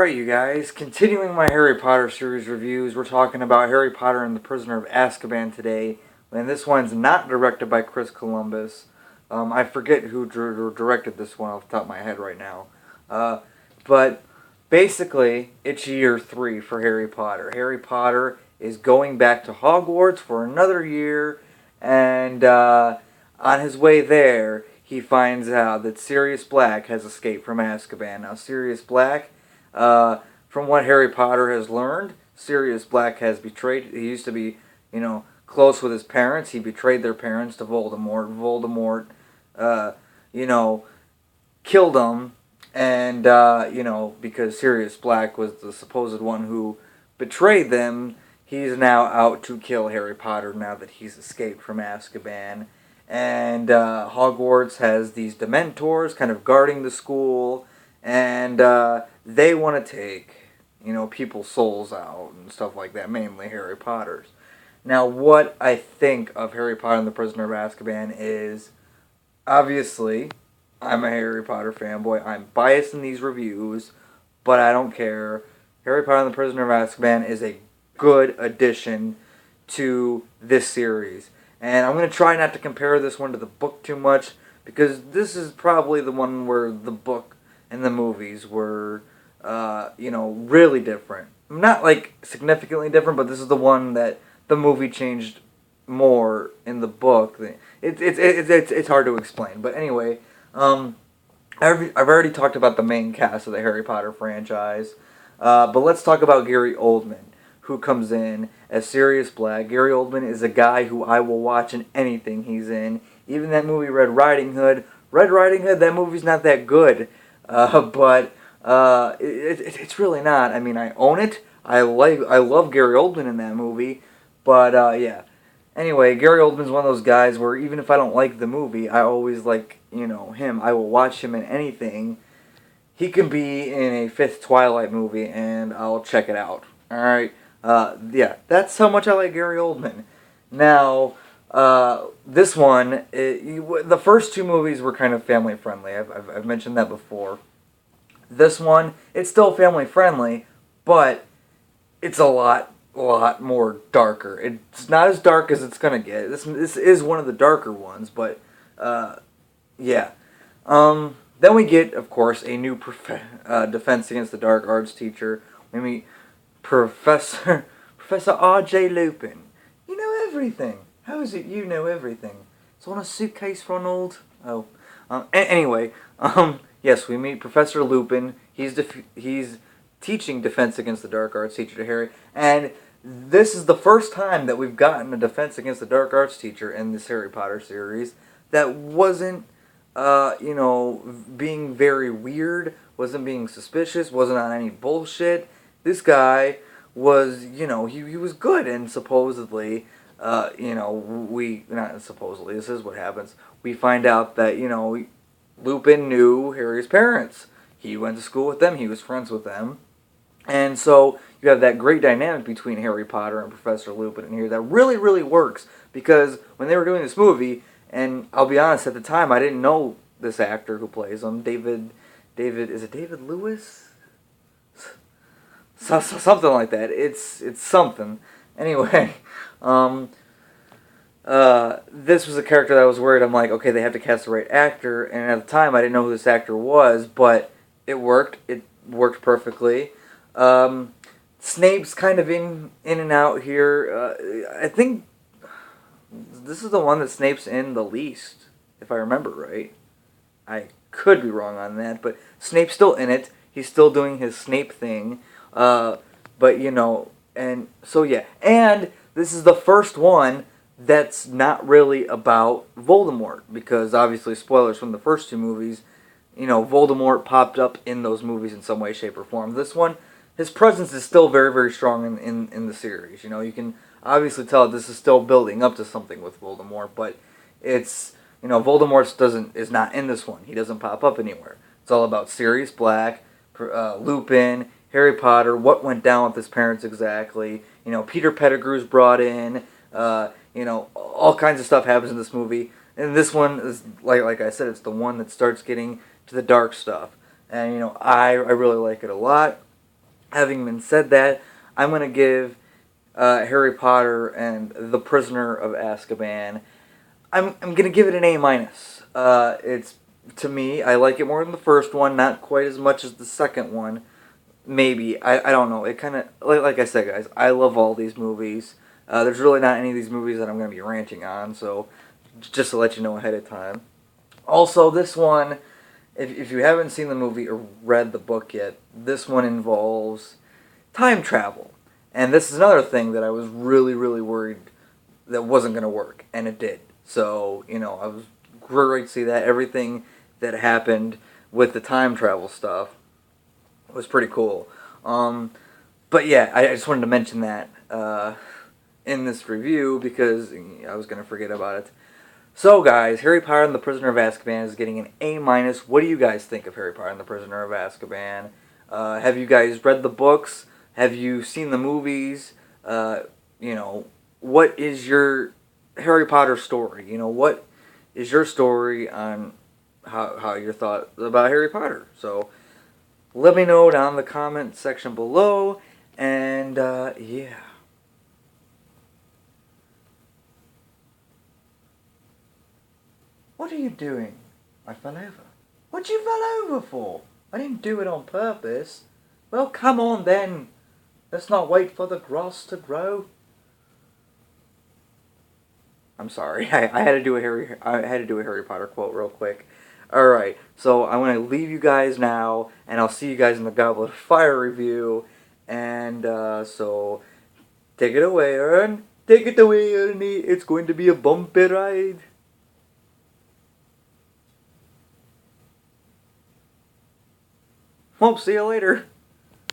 Alright, you guys, continuing my Harry Potter series reviews, we're talking about Harry Potter and the Prisoner of Azkaban today, and this one's not directed by Chris Columbus. I forget who directed this one off the top of my head right now. But basically, it's year 3 for Harry Potter. Harry Potter is going back to Hogwarts for another year, and on his way there, he finds out that Sirius Black has escaped from Azkaban. Now, Sirius Black, from what Harry Potter has learned, Sirius Black has betrayed. He used to be, close with his parents. He betrayed their parents to Voldemort. Voldemort, killed him, and because Sirius Black was the supposed one who betrayed them, he's now out to kill Harry Potter now that he's escaped from Azkaban. And Hogwarts has these Dementors kind of guarding the school, and they want to take, people's souls out and stuff like that, mainly Harry Potter's. Now, what I think of Harry Potter and the Prisoner of Azkaban is, obviously, I'm a Harry Potter fanboy. I'm biased in these reviews, but I don't care. Harry Potter and the Prisoner of Azkaban is a good addition to this series. And I'm going to try not to compare this one to the book too much, because this is probably the one where the book and the movies were, really different. Not, significantly different, but this is the one that the movie changed more in the book. It's hard to explain. But anyway, I've already talked about the main cast of the Harry Potter franchise. But let's talk about Gary Oldman, who comes in as Sirius Black. Gary Oldman is a guy who I will watch in anything he's in. Even that movie Red Riding Hood. Red Riding Hood, that movie's not that good. But it's really not. I mean, I own it. I love Gary Oldman in that movie. But, yeah. Anyway, Gary Oldman's one of those guys where even if I don't like the movie, I always like, him. I will watch him in anything. He can be in a Fifth Twilight movie, and I'll check it out. Alright? Yeah, that's how much I like Gary Oldman. Now, this one, the first two movies were kind of family friendly. I've mentioned that before. This one, it's still family friendly, but it's a lot more darker. It's not as dark as it's gonna get. This is one of the darker ones, but yeah. Then we get, of course, a new Defense Against the Dark Arts teacher. We meet Professor R.J. Lupin. You know everything. How is it you know everything? It's on a suitcase, Ronald. Oh. Anyway, yes, we meet Professor Lupin. He's teaching Defense Against the Dark Arts teacher to Harry, and this is the first time that we've gotten a Defense Against the Dark Arts teacher in this Harry Potter series that wasn't, being very weird, wasn't being suspicious, wasn't on any bullshit. This guy was, he was good, and supposedly, not supposedly, this is what happens. We find out that, Lupin knew Harry's parents. He went to school with them, he was friends with them. And so you have that great dynamic between Harry Potter and Professor Lupin in here that really, really works. Because when they were doing this movie, and I'll be honest, at the time I didn't know this actor who plays him, David, is it David Lewis? Something like that. It's something. Anyway, this was a character that I was worried. I'm like, okay, they have to cast the right actor. And at the time I didn't know who this actor was, but it worked. It worked perfectly. Snape's kind of in and out here. I think this is the one that Snape's in the least, if I remember right. I could be wrong on that, but Snape's still in it. He's still doing his Snape thing. And so yeah. And this is the first one that's not really about Voldemort, because obviously, spoilers from the first two movies, Voldemort popped up in those movies in some way, shape, or form. This one, his presence is still very, very strong in the series. You can obviously tell this is still building up to something with Voldemort, but it's, Voldemort is not in this one. He doesn't pop up anywhere. It's all about Sirius Black, Lupin, Harry Potter, what went down with his parents exactly. Peter Pettigrew's brought in. All kinds of stuff happens in this movie. And this one is, like I said, it's the one that starts getting to the dark stuff. And, I really like it a lot. Having been said that, I'm gonna give Harry Potter and the Prisoner of Azkaban. I'm gonna give it an A minus. It's to me, I like it more than the first one, not quite as much as the second one. Maybe I don't know. It kind of like I said, guys. I love all these movies. There's really not any of these movies that I'm gonna be ranting on. So just to let you know ahead of time. Also, this one, if you haven't seen the movie or read the book yet, this one involves time travel. And this is another thing that I was really worried that wasn't going to work, and it did. So, I was great to see that. Everything that happened with the time travel stuff was pretty cool. But yeah, I just wanted to mention that in this review because I was going to forget about it. So, guys, Harry Potter and the Prisoner of Azkaban is getting an A minus. What do you guys think of Harry Potter and the Prisoner of Azkaban? Have you guys read the books? Have you seen the movies? You know, what is your Harry Potter story? What is your story on how your thought about Harry Potter? So, let me know down in the comment section below. And, yeah. What are you doing? I fell over. What you fell over for? I didn't do it on purpose. Well, come on then. Let's not wait for the grass to grow. I'm sorry. I had to do a Harry Potter quote real quick. All right. So I'm gonna leave you guys now, and I'll see you guys in the Goblet of Fire review. And so take it away, Ern. Take it away, Ernie. It's going to be a bumpy ride. Well, see you later.